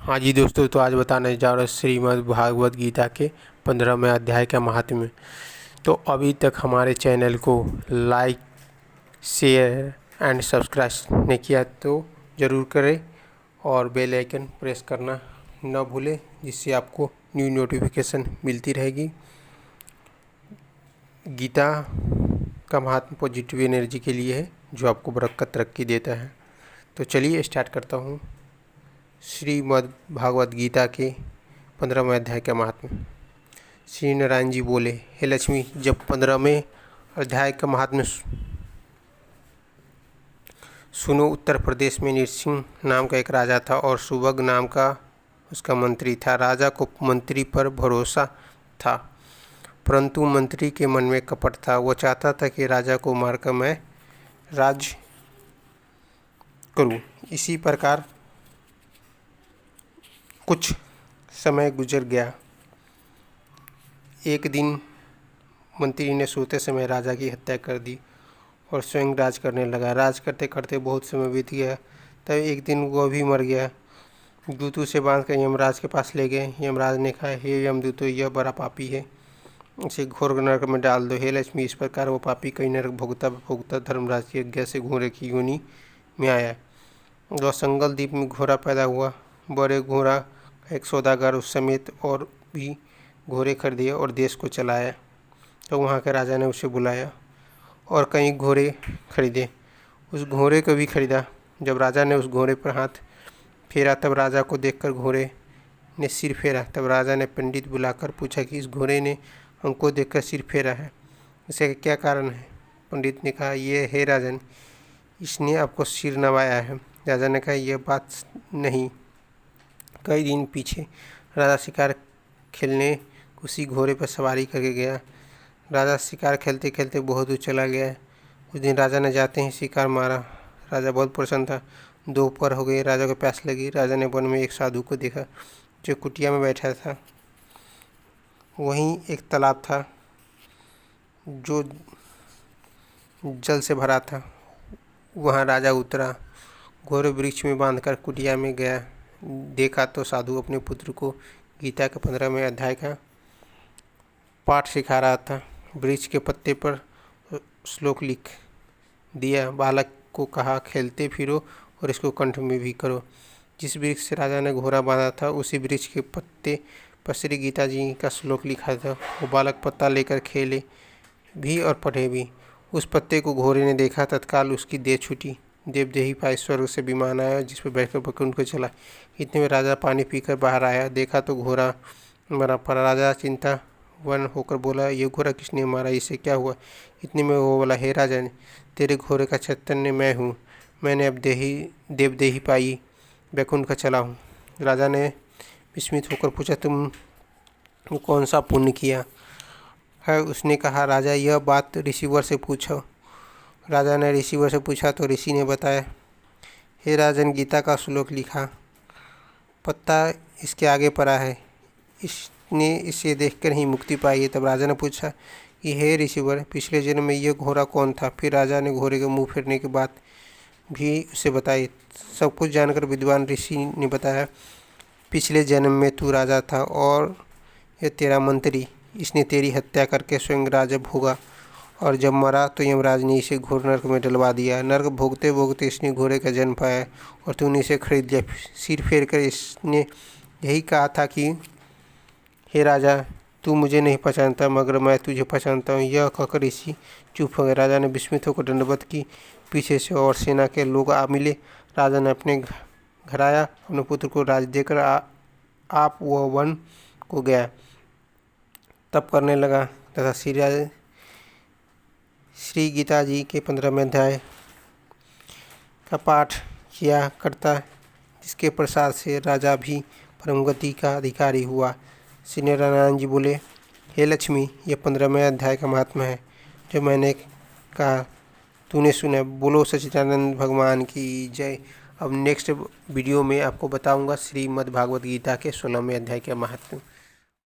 हाँ जी दोस्तों, तो आज बताने जा रहा हूँ श्रीमद् भागवत गीता के 15वें अध्याय का महात्म्य। तो अभी तक हमारे चैनल को लाइक, शेयर एंड सब्सक्राइब नहीं किया तो ज़रूर करें और बेल आइकन प्रेस करना न भूलें, जिससे आपको न्यू नोटिफिकेशन मिलती रहेगी। गीता का महात्म्य पॉजिटिव एनर्जी के लिए है, जो आपको बरकत तरक्की देता है। तो चलिए स्टार्ट करता हूँ श्रीमद् भागवत गीता के 15वें अध्याय का महात्म्य। श्री नारायण जी बोले, हे लक्ष्मी, जब 15वें अध्याय का महात्म्य सुनो। उत्तर प्रदेश में नरसिंह नाम का एक राजा था और सुभग नाम का उसका मंत्री था। राजा को मंत्री पर भरोसा था, परंतु मंत्री के मन में कपट था। वो चाहता था कि राजा को मारकर मैं राज्य करूं। इसी प्रकार कुछ समय गुजर गया। एक दिन मंत्री ने सोते समय राजा की हत्या कर दी और स्वयं राज करने लगा। राज करते करते बहुत समय बीत गया। तब एक दिन वो भी मर गया। दूतों से बांध कर यमराज के पास ले गए। यमराज ने कहा, हे यमदूतों, यह बड़ा पापी है, इसे घोर नरक में डाल दो। हे लक्ष्मी, इस प्रकार वो पापी कई नरक भोगता भोगता धर्मराज की आज्ञा से घोड़े की योनि में आया। वह संगल द्वीप में घोड़ा पैदा हुआ। बड़े घोड़ा का एक सौदागर उस समेत और भी घोड़े खरीदे और देश को चलाया। तो वहाँ के राजा ने उसे बुलाया और कई घोड़े खरीदे। उस घोड़े को भी खरीदा। जब राजा ने उस घोड़े पर हाथ फेरा, तब राजा को देखकर घोड़े ने सिर फेरा। तब राजा ने पंडित बुलाकर पूछा कि इस घोड़े ने हमको देखकर सिर फेरा है, इसका क्या कारण है? पंडित ने कहा, ये है राजन, इसने आपको सिर नवाया है। राजा ने कहा, यह बात नहीं। कई दिन पीछे राजा शिकार खेलने उसी घोड़े पर सवारी करके गया। राजा शिकार खेलते खेलते बहुत दूर चला गया। उस दिन राजा ने जाते ही शिकार मारा। राजा बहुत प्रसन्न था। दोपहर हो गई, राजा को प्यास लगी। राजा ने वन में एक साधु को देखा जो कुटिया में बैठा था। वहीं एक तालाब था जो जल से भरा था। वहाँ राजा उतरा, घोड़े वृक्ष में बांधकर कुटिया में गया। देखा तो साधु अपने पुत्र को गीता के 15वें अध्याय का पाठ सिखा रहा था। वृक्ष के पत्ते पर श्लोक लिख दिया। बालक को कहा, खेलते फिरो और इसको कंठ में भी करो। जिस वृक्ष से राजा ने घोड़ा बांधा था, उसी वृक्ष के पत्ते पर श्री गीता जी का श्लोक लिखा था। वो बालक पत्ता लेकर खेले भी और पढ़े भी। उस पत्ते को घोड़े ने देखा, तत्काल उसकी देह छूटी। देवदेही पाए स्वर्ग से विमान आया, जिस पर बैठकर वैकुंठ को चला। इतने में राजा पानी पीकर बाहर आया। देखा तो घोड़ा मरा पड़ा। राजा चिंतावन होकर बोला, ये घोड़ा किसने मारा, इसे क्या हुआ? इतने में वो बोला, हे राजन, तेरे घोड़े का चैतन्य मैं हूँ। मैंने अब देवदेही पाई, वैकुंठ का चला हूँ। राजा ने विस्मित होकर पूछा, तुम कौन सा पुण्य किया है? उसने कहा, राजा, यह बात ऋषिवर से पूछो। राजा ने ऋषिवर से पूछा तो ऋषि ने बताया, हे राजन, गीता का श्लोक लिखा पत्ता इसके आगे पड़ा है, इसने इसे देखकर ही मुक्ति पाई है। तब राजा ने पूछा कि हे ऋषिवर, पिछले जन्म में यह घोड़ा कौन था? फिर राजा ने घोड़े के मुंह फेरने की बात भी उसे बताई। सब कुछ जानकर विद्वान ऋषि ने बताया, पिछले जन्म में तू राजा था और यह तेरा मंत्री, इसने तेरी हत्या करके स्वयं राज्य भोगा और जब मरा तो यमराज ने इसे घोर नरक में डलवा दिया। नरक भोगते भोगते इसने घोड़े का जन्म पाया और तूने इसे खरीद लिया। सिर फेर कर इसने यही कहा था कि हे राजा, तू मुझे नहीं पहचानता मगर मैं तुझे पहचानता हूँ। यह कहकर ऋषि चुप हो गए। राजा ने विस्मित होकर दंडवत की। पीछे से और सेना के लोग आ मिले। राजा ने अपने घर आया, अपने पुत्र को राज देकर आप वह वन को गया। तप करने लगा तथा श्री गीता जी के 15वें अध्याय का पाठ किया करता, जिसके प्रसाद से राजा भी परमगति का अधिकारी हुआ। श्री नारायण जी बोले, हे लक्ष्मी, यह 15वें अध्याय का महात्मा है जो मैंने कहा तूने सुना। बोलो सच्चिदानंद भगवान की जय। अब नेक्स्ट वीडियो में आपको बताऊंगा श्रीमद् भागवत गीता के 16वें अध्याय के महात्मा।